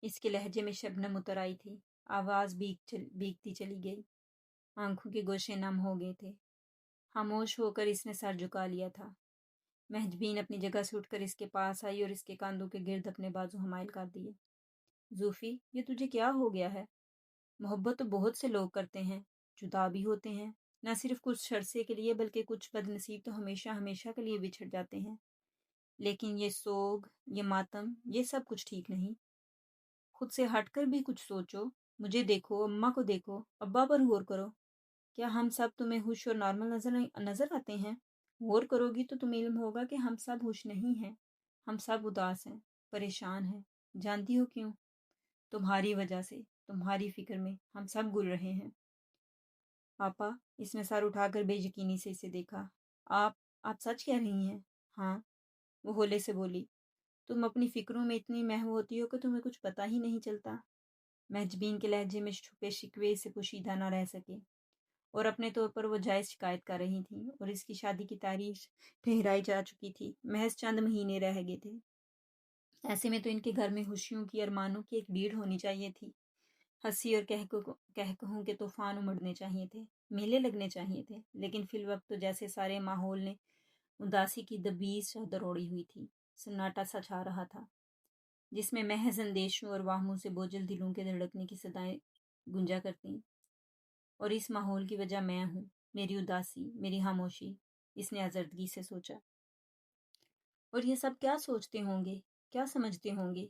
اس کے لہجے میں شبنم اتر آئی تھی، آواز بیگتی چلی گئی، آنکھوں کے گوشے نم ہو گئے تھے۔ خاموش ہو کر اس نے سر جھکا لیا تھا۔ مہجبین اپنی جگہ سے اٹھ کر اس کے پاس آئی اور اس کے کاندھوں کے گرد اپنے بازو حمائل کر دیے۔ زوفی، یہ تجھے کیا ہو گیا ہے؟ محبت تو بہت سے لوگ کرتے ہیں، جدا بھی ہوتے ہیں، نہ صرف کچھ عرصے کے لیے بلکہ کچھ بد نصیب تو ہمیشہ ہمیشہ کے لیے بچھڑ جاتے ہیں، لیکن یہ سوگ، یہ ماتم، یہ سب کچھ ٹھیک نہیں۔ خود سے ہٹ کر بھی کچھ سوچو، مجھے دیکھو، اماں کو دیکھو، ابا پر غور کرو۔ کیا ہم سب تمہیں خوش اور نارمل نظر آتے ہیں؟ غور کرو گی تو تمہیں علم ہوگا کہ ہم سب خوش نہیں ہیں، ہم سب اداس ہیں، پریشان ہیں۔ جانتی ہو کیوں؟ تمہاری وجہ سے، تمہاری فکر میں ہم سب گر رہے ہیں۔ پاپا، اس نے سر اٹھا کر بے یقینی سے اسے دیکھا۔ آپ سچ کہہ رہی ہیں؟ ہاں، وہ ہولے سے بولی۔ تم اپنی فکروں میں اتنی محو ہوتی ہو کہ تمہیں کچھ پتہ ہی نہیں چلتا۔ مہجبین کے لہجے میں چھپے شکوے سے پوشیدہ نہ رہ سکے، اور اپنے طور پر وہ جائز شکایت کر رہی تھیں، اور اس کی شادی کی تاریخ ٹھہرائی جا چکی تھی، محض چند مہینے رہ گئے تھے۔ ایسے میں تو ان کے گھر میں خوشیوں کی، ارمانوں کی ایک بھیڑ ہونی چاہیے تھی، ہنسی اور کہوں کے طوفان امڑنے چاہیے تھے، میلے لگنے چاہیے تھے، لیکن فی الوقت تو جیسے سارے ماحول نے اداسی کی دبیز چادر اوڑھی ہوئی تھی، سناٹا سا چھا رہا تھا، جس میں محض اندیشوں اور واہموں سے بوجھل دلوں کے دھڑکنے کی صدائیں گونجا کرتیں۔ اور اس ماحول کی وجہ میں ہوں، میری اداسی، میری خاموشی، اس نے آزردگی سے سوچا۔ اور یہ سب کیا سوچتے ہوں گے، کیا سمجھتے ہوں گے؟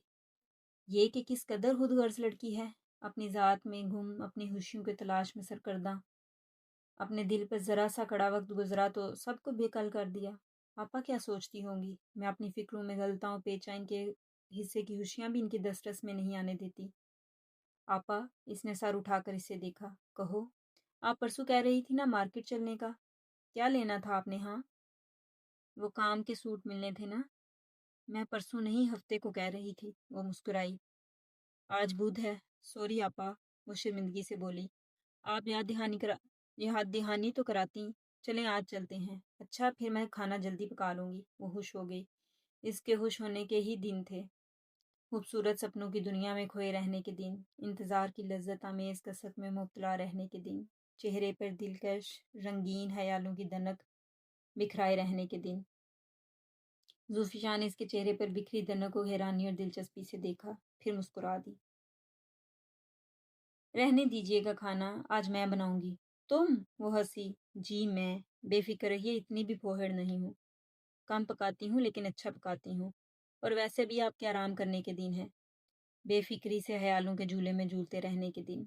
یہ کہ کس قدر خود غرض لڑکی ہے، اپنی ذات میں گم، اپنی خوشیوں کے تلاش میں سرکردہ، اپنے دل پر ذرا سا کڑا وقت گزرا تو سب کو بے کل کر دیا۔ پاپا کیا سوچتی ہوں گی؟ میں اپنی فکروں میں غلطاں و پیچا ان کے حصے کی خوشیاں بھی ان کی دسترس میں نہیں آنے دیتی۔ پاپا، اس نے سر اٹھا کر اسے دیکھا۔ کہو، آپ پرسوں کہہ رہی تھی نا مارکیٹ چلنے کا، کیا لینا تھا آپ نے؟ ہاں، وہ کام کے سوٹ ملنے تھے نا؟ میں پرسوں نہیں، ہفتے کو کہہ رہی تھی، وہ مسکرائی۔ آج بدھ ہے، سوری آپا، وہ شرمندگی سے بولی۔ آپ یاد دہانی تو کراتی، چلیں آج چلتے ہیں۔ اچھا، پھر میں کھانا جلدی پکا لوں گی۔ وہ خوش ہو گئی۔ اس کے خوش ہونے کے ہی دن تھے، خوبصورت سپنوں کی دنیا میں کھوئے رہنے کے دن، انتظار کی لذت آمیز کثرت میں مبتلا رہنے کے دن، چہرے پر دلکش رنگین خیالوں کی دنک بکھرائے رہنے کے دن۔ زوفی شاہ نے اس کے چہرے پر بکھری دنک کو حیرانی اور دلچسپی سے دیکھا، پھر مسکرا دی۔ رہنے دیجیے گا کھانا، آج میں بناؤں گی۔ تم؟ وہ ہنسی۔ جی میں، بے فکر رہیے، اتنی بھی پھوہڑ نہیں ہوں، کم پکاتی ہوں لیکن اچھا پکاتی ہوں، اور ویسے بھی آپ کے آرام کرنے کے دن ہیں، بے فکری سے خیالوں کے جھولے میں جھولتے رہنے کے دن۔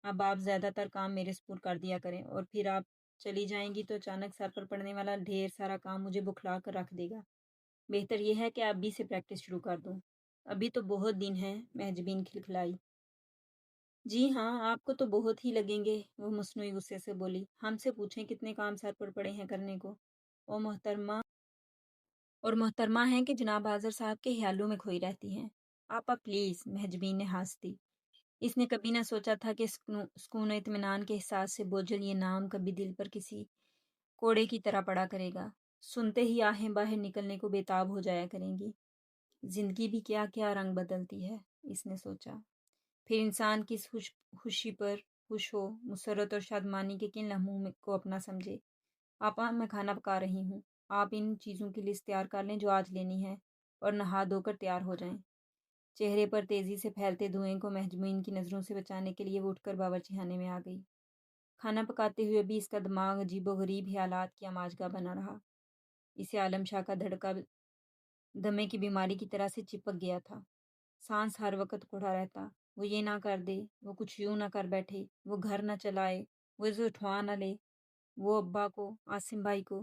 اب آپ زیادہ تر کام میرے سپرد کر دیا کریں، اور پھر آپ چلی جائیں گی تو اچانک سر پر پڑنے والا ڈھیر سارا کام مجھے بکھلا کر رکھ دے گا۔ بہتر یہ ہے کہ ابھی سے پریکٹس شروع کر دوں۔ ابھی تو بہت دن ہیں، مہجبین کھلکھلائی۔ جی ہاں، آپ کو تو بہت ہی لگیں گے، وہ مصنوعی غصے سے بولی۔ ہم سے پوچھیں کتنے کام سر پر پڑے ہیں کرنے کو۔ محترمہ ہیں کہ جناب حاضر صاحب کے خیالوں میں کھوئی رہتی ہیں۔ آپا پلیز، مہجبین نے ہنس دی۔ اس نے کبھی نہ سوچا تھا کہ سکون و اطمینان کے احساس سے بوجھل یہ نام کبھی دل پر کسی کوڑے کی طرح پڑا کرے گا، سنتے ہی آہیں باہر نکلنے کو بےتاب ہو جایا کریں گی۔ زندگی بھی کیا کیا رنگ بدلتی ہے، اس نے سوچا۔ پھر انسان کس خوشی پر خوش ہو، مسرت اور شادمانی کے کن لمحوں کو اپنا سمجھے۔ آپا، میں کھانا پکا رہی ہوں، آپ ان چیزوں کی لسٹ تیار کر لیں جو آج لینی ہے، اور نہا دھو کر تیار ہو جائیں۔ چہرے پر تیزی سے پھیلتے دھوئیں کو مہجبین کی نظروں سے بچانے کے لیے وہ اٹھ کر باورچی خانے میں آ گئی۔ کھانا پکاتے ہوئے بھی اس کا دماغ عجیب و غریب خیالات کی آماجگاہ بنا رہا۔ اسے عالم شاہ کا دھڑکا دمے کی بیماری کی طرح سے چپک گیا تھا، سانس ہر وقت کوڑا رہتا۔ وہ یہ نہ کر دے، وہ کچھ یوں نہ کر بیٹھے، وہ گھر نہ چلائے، وہ اسے اٹھوا نہ لے، وہ ابا کو، عاصم بھائی کو۔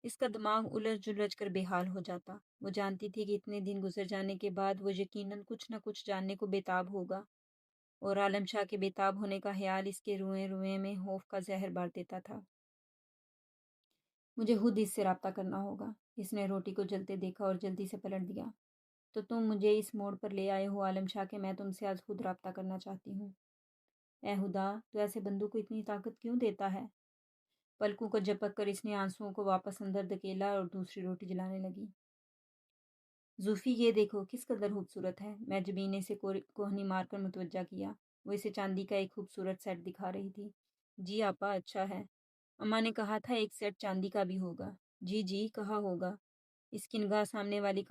اس کا دماغ الجھ کر بے حال ہو جاتا۔ وہ جانتی تھی کہ اتنے دن گزر جانے کے بعد وہ یقیناً کچھ نہ کچھ جاننے کو بےتاب ہوگا، اور عالم شاہ کے بےتاب ہونے کا خیال اس کے روئیں روئیں میں خوف کا زہر بار دیتا تھا۔ مجھے خود اس سے رابطہ کرنا ہوگا۔ اس نے روٹی کو جلتے دیکھا اور جلدی سے پلٹ دیا۔ تو تم مجھے اس موڑ پر لے آئے ہو عالم شاہ کہ میں تم سے آج خود رابطہ کرنا چاہتی ہوں۔ اے خدا، تو ایسے بندوں کو اتنی طاقت کیوں دیتا ہے؟ پلکوں کو جھپک کر اس نے آنسوؤں کو واپس اندر دھکیلا اور دوسری روٹی جلانے لگی۔ زوفی، یہ دیکھو کس قدر خوبصورت ہے۔ میں جبین نے اسے کوہنی مار کر متوجہ کیا۔ وہ اسے چاندی کا ایک خوبصورت سیٹ دکھا رہی تھی۔ جی آپا، اچھا ہے۔ اماں نے کہا تھا ایک سیٹ چاندی کا بھی ہوگا۔ جی جی کہا ہوگا۔ اس کی نگاہ سامنے والی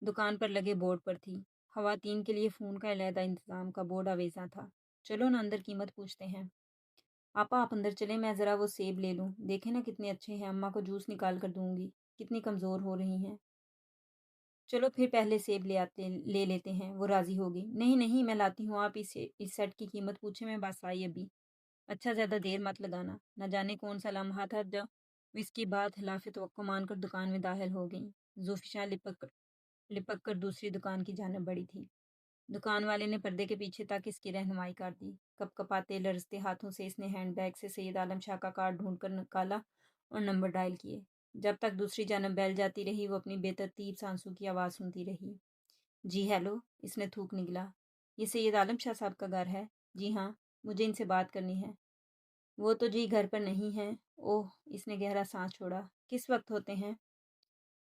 دکان پر لگے بورڈ پر تھی۔ خواتین کے لیے فون کا علیحدہ انتظام کا بورڈ آویزاں تھا۔ چلو نا اندر قیمت پوچھتے ہیں۔ آپا آپ اندر چلیں، میں ذرا وہ سیب لے لوں۔ دیکھیں نا کتنے اچھے ہیں، اماں کو جوس نکال کر دوں گی، کتنی کمزور ہو رہی ہیں۔ چلو پھر پہلے سیب لے لیتے ہیں، وہ راضی ہوگی۔ نہیں نہیں میں لاتی ہوں، آپ اس سیٹ کی قیمت پوچھیں، میں بس آئی ابھی۔ اچھا زیادہ دیر مت لگانا۔ نہ جانے کون سا لمحہ تھا جب اس کی بات خلاف توقع مان کر دکان میں داخل ہو گئی۔ زوفی لپک کر دوسری دکان کی جانب بڑھی تھی۔ دکان والے نے پردے کے پیچھے تک اس کی رہنمائی کر دی۔ کپ کپاتے لرزتے ہاتھوں سے اس نے ہینڈ بیگ سے سید عالم شاہ کا کارڈ ڈھونڈ کر نکالا اور نمبر ڈائل کیے۔ جب تک دوسری جانب بیل جاتی رہی وہ اپنی بے ترتیب سانسوں کی آواز سنتی رہی۔ جی ہیلو، اس نے تھوک نکلا۔ یہ سید عالم شاہ صاحب کا گھر ہے؟ جی ہاں، مجھے ان سے بات کرنی ہے۔ وہ تو جی گھر پر نہیں ہیں۔ اوہ، اس نے گہرا سانس چھوڑا۔ کس وقت ہوتے ہیں؟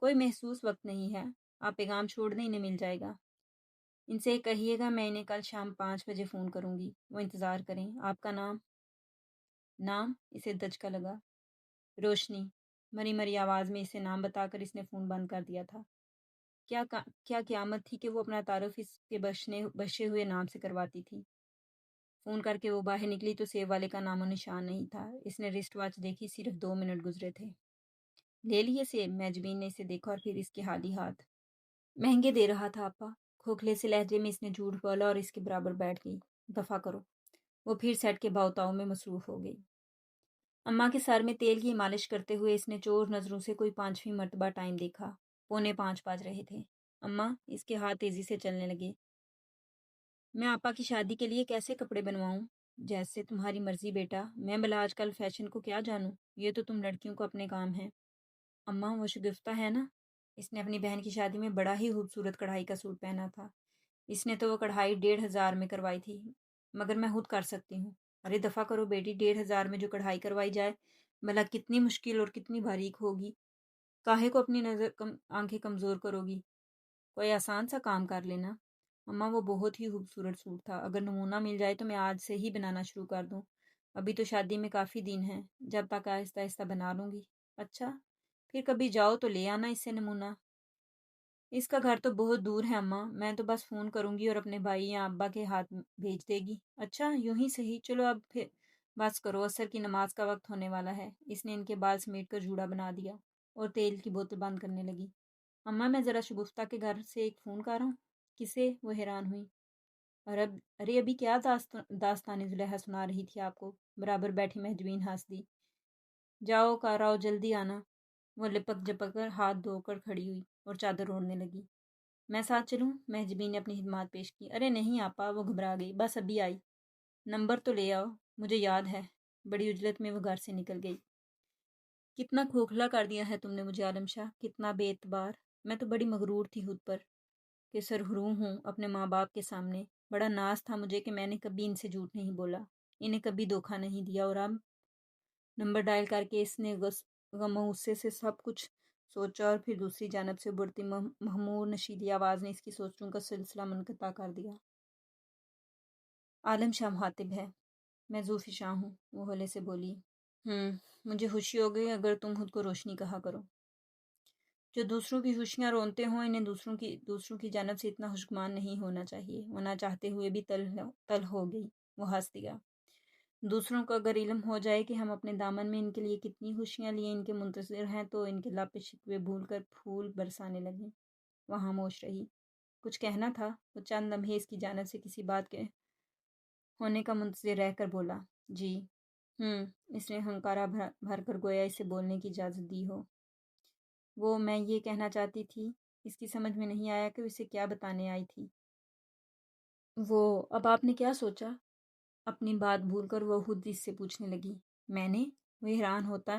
کوئی محسوس وقت نہیں ہے، آپ پیغام چھوڑ دیں، انہیں مل جائے گا۔ ان سے کہیے گا میں انہیں کل شام 5 بجے فون کروں گی، وہ انتظار کریں۔ آپ کا نام؟ نام؟ اسے دھچکا لگا۔ روشنی۔ مری مری آواز میں اسے نام بتا کر اس نے فون بند کر دیا تھا۔ کیا قیامت تھی کہ وہ اپنا تعارف اس کے بشے ہوئے نام سے کرواتی تھی۔ فون کر کے وہ باہر نکلی تو سیب والے کا نام و نشان نہیں تھا۔ اس نے رسٹ واچ دیکھی، صرف 2 منٹ گزرے تھے۔ لے لیے سیب؟ میجبین نے اسے دیکھا اور پھر اس کے خالی ہاتھ۔ مہنگے دے رہا تھا آپا۔ کھوکھلے سے لہجے میں اس نے جھوٹ بولا اور اس کے برابر بیٹھ گئی۔ دفع کرو۔ وہ پھر سیٹ کے باؤتاؤ میں مصروف ہو گئی۔ اماں کے سر میں تیل کی مالش کرتے ہوئے اس نے چور نظروں سے کوئی 5ویں مرتبہ ٹائم دیکھا۔ 4:45 بج رہے تھے۔ اماں، اس کے ہاتھ تیزی سے چلنے لگے۔ میں آپا کی شادی کے لیے کیسے کپڑے بنواؤں؟ جیسے تمہاری مرضی بیٹا، میں بلا آج کل فیشن کو کیا جانوں، یہ تو تم لڑکیوں کو اپنے کام ہے۔ اماں، وہ شگفتہ ہے نا؟ اس نے اپنی بہن کی شادی میں بڑا ہی خوبصورت کڑھائی کا سوٹ پہنا تھا۔ اس نے تو وہ کڑھائی 1,500 میں کروائی تھی، مگر میں خود کر سکتی ہوں۔ ارے دفع کرو بیٹی، 1,500 میں جو کڑھائی کروائی جائے بھلا کتنی مشکل اور کتنی باریک ہوگی۔ کاہے کو اپنی آنکھیں کمزور کرو گی، کوئی آسان سا کام کر لینا۔ اماں، وہ بہت ہی خوبصورت سوٹ تھا، اگر نمونہ مل جائے تو میں آج سے ہی بنانا شروع کر دوں۔ ابھی تو شادی میں کافی دن ہیں، جب تک آہستہ آہستہ بنا لوں گی۔ اچھا، پھر کبھی جاؤ تو لے آنا اس سے نمونہ۔ اس کا گھر تو بہت دور ہے اماں، میں تو بس فون کروں گی اور اپنے بھائی یا ابا کے ہاتھ بھیج دے گی۔ اچھا، یوں ہی صحیح، چلو اب پھر بس کرو، عصر کی نماز کا وقت ہونے والا ہے۔ اس نے ان کے بال سمیٹ کر جوڑا بنا دیا اور تیل کی بوتل بند کرنے لگی۔ اماں، میں ذرا شگفتہ کے گھر سے ایک فون کر رہا ہوں۔ کسے؟ وہ حیران ہوئی۔ ارے ابھی کیا داستان زلیخا سنا رہی تھی آپ کو؟ برابر بیٹھی مہجبین ہنس دی۔ جاؤ کر آؤ، جلدی آنا۔ وہ لپک جپک کر ہاتھ دھو کر کھڑی ہوئی اور چادر اوڑھنے لگی۔ میں ساتھ چلوں؟ مہجبین نے اپنی خدمات پیش کی۔ ارے نہیں آپا، وہ گھبرا گئی۔ بس ابھی آئی۔ نمبر تو لے آؤ، مجھے یاد ہے۔ بڑی عجلت میں وہ گھر سے نکل گئی۔ کتنا کھوکھلا کر دیا ہے تم نے مجھے عالم شاہ، کتنا بے اعتبار۔ میں تو بڑی مغرور تھی خود پر کہ سرحروم ہوں اپنے ماں باپ کے سامنے۔ بڑا ناز تھا مجھے کہ میں نے کبھی ان سے جھوٹ نہیں بولا، انہیں کبھی دھوکہ نہیں دیا، اور اب نمبر ڈائل کر کے اس نے غم و غصے سے سب کچھ سوچا اور پھر دوسری جانب سے بڑھتی مخمور نشیلی آواز نے اس کی سوچوں کا سلسلہ منقطع کر دیا۔ عالم شاہ مخاطب ہے۔ میں زوفی شاہ ہوں، وہ ہولے سے بولی۔ مجھے خوشی ہو گئی اگر تم خود کو روشنی کہا کرو۔ جو دوسروں کی خوشیاں رونتے ہوں انہیں دوسروں کی جانب سے اتنا خوشگمان نہیں ہونا چاہیے۔ وہ نہ چاہتے ہوئے بھی تل ہو گئی۔ وہ ہنس دیا۔ دوسروں کو اگر علم ہو جائے کہ ہم اپنے دامن میں ان کے لیے کتنی خوشیاں لیے ان کے منتظر ہیں تو ان کے لب پہ شکوے بھول کر پھول برسانے لگیں۔ وہ خاموش رہی۔ کچھ کہنا تھا؟ وہ چند لمحے اس کی جانب سے کسی بات کے ہونے کا منتظر رہ کر بولا۔ جی۔ اس نے ہنکارا بھر کر گویا اسے بولنے کی اجازت دی ہو۔ میں یہ کہنا چاہتی تھی۔ اس کی سمجھ میں نہیں آیا کہ اسے کیا بتانے آئی تھی۔ اب آپ نے کیا سوچا؟ اپنی بات بھول کر وہ خود اس سے پوچھنے لگی۔ میں نے؟ وہ حیران ہوتا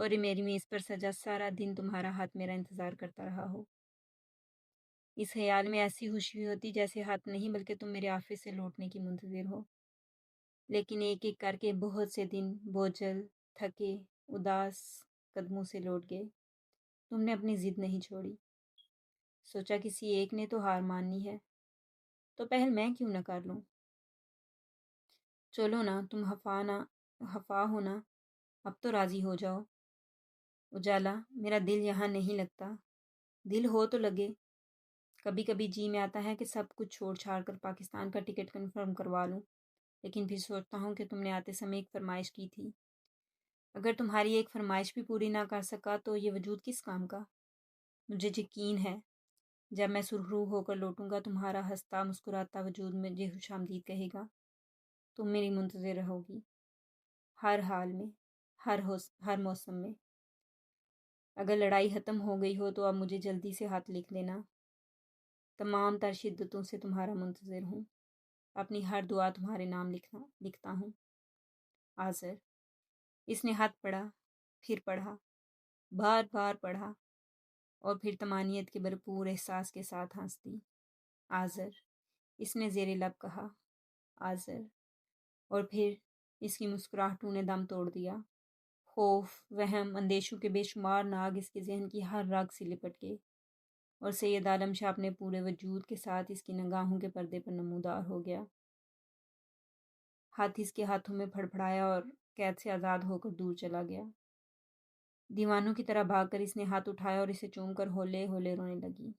اور میری میز پر سجا سارا دن تمہارا ہاتھ میرا انتظار کرتا رہا ہو۔ اس خیال میں ایسی خوشی ہوتی جیسے ہاتھ نہیں بلکہ تم میرے آفس سے لوٹنے کی منتظر ہو۔ لیکن ایک ایک کر کے بہت سے دن بوجھل، تھکے، اداس قدموں سے لوٹ گئے۔ تم نے اپنی ضد نہیں چھوڑی۔ سوچا کسی ایک نے تو ہار ماننی ہے، تو پہل میں کیوں نہ کر لوں۔ چلو نا، تم خفا ہو نا، اب تو راضی ہو جاؤ۔ اجالا، میرا دل یہاں نہیں لگتا۔ دل ہو تو لگے۔ کبھی کبھی جی میں آتا ہے کہ سب کچھ چھوڑ چھاڑ کر پاکستان کا ٹکٹ کنفرم کروا لوں، لیکن پھر سوچتا ہوں کہ تم نے آتے سمے ایک فرمائش کی تھی۔ اگر تمہاری ایک فرمائش بھی پوری نہ کر سکا تو یہ وجود کس کام کا؟ مجھے یقین ہے جب میں سرخرو ہو کر لوٹوں گا تمہارا ہنستا مسکراتا وجود مجھے خوش آمدید کہے گا۔ تم میری منتظر رہو گی، ہر حال میں، ہر موسم میں۔ اگر لڑائی ختم ہو گئی ہو تو اب مجھے جلدی سے ہاتھ لکھ دینا۔ تمام تر شدتوں سے تمہارا منتظر ہوں۔ اپنی ہر دعا تمہارے نام لکھتا ہوں۔ آذر۔ اس نے ہاتھ پڑھا، پھر پڑھا، بار بار پڑھا، اور پھر طمانینت کے بھرپور احساس کے ساتھ ہنس دی۔ آذر۔ اس نے زیر لب کہا، آذر، اور پھر اس کی مسکراہٹوں نے دم توڑ دیا۔ خوف، وہم، اندیشوں کے بے شمار ناگ اس کے ذہن کی ہر رگ سے لپٹ گئے، اور سید عالم شاہ اپنے پورے وجود کے ساتھ اس کی نگاہوں کے پردے پر نمودار ہو گیا۔ ہاتھ اس کے ہاتھوں میں پھڑ پھڑایا اور قید سے آزاد ہو کر دور چلا گیا۔ دیوانوں کی طرح بھاگ کر اس نے ہاتھ اٹھایا اور اسے چوم کر ہولے ہولے رونے لگی۔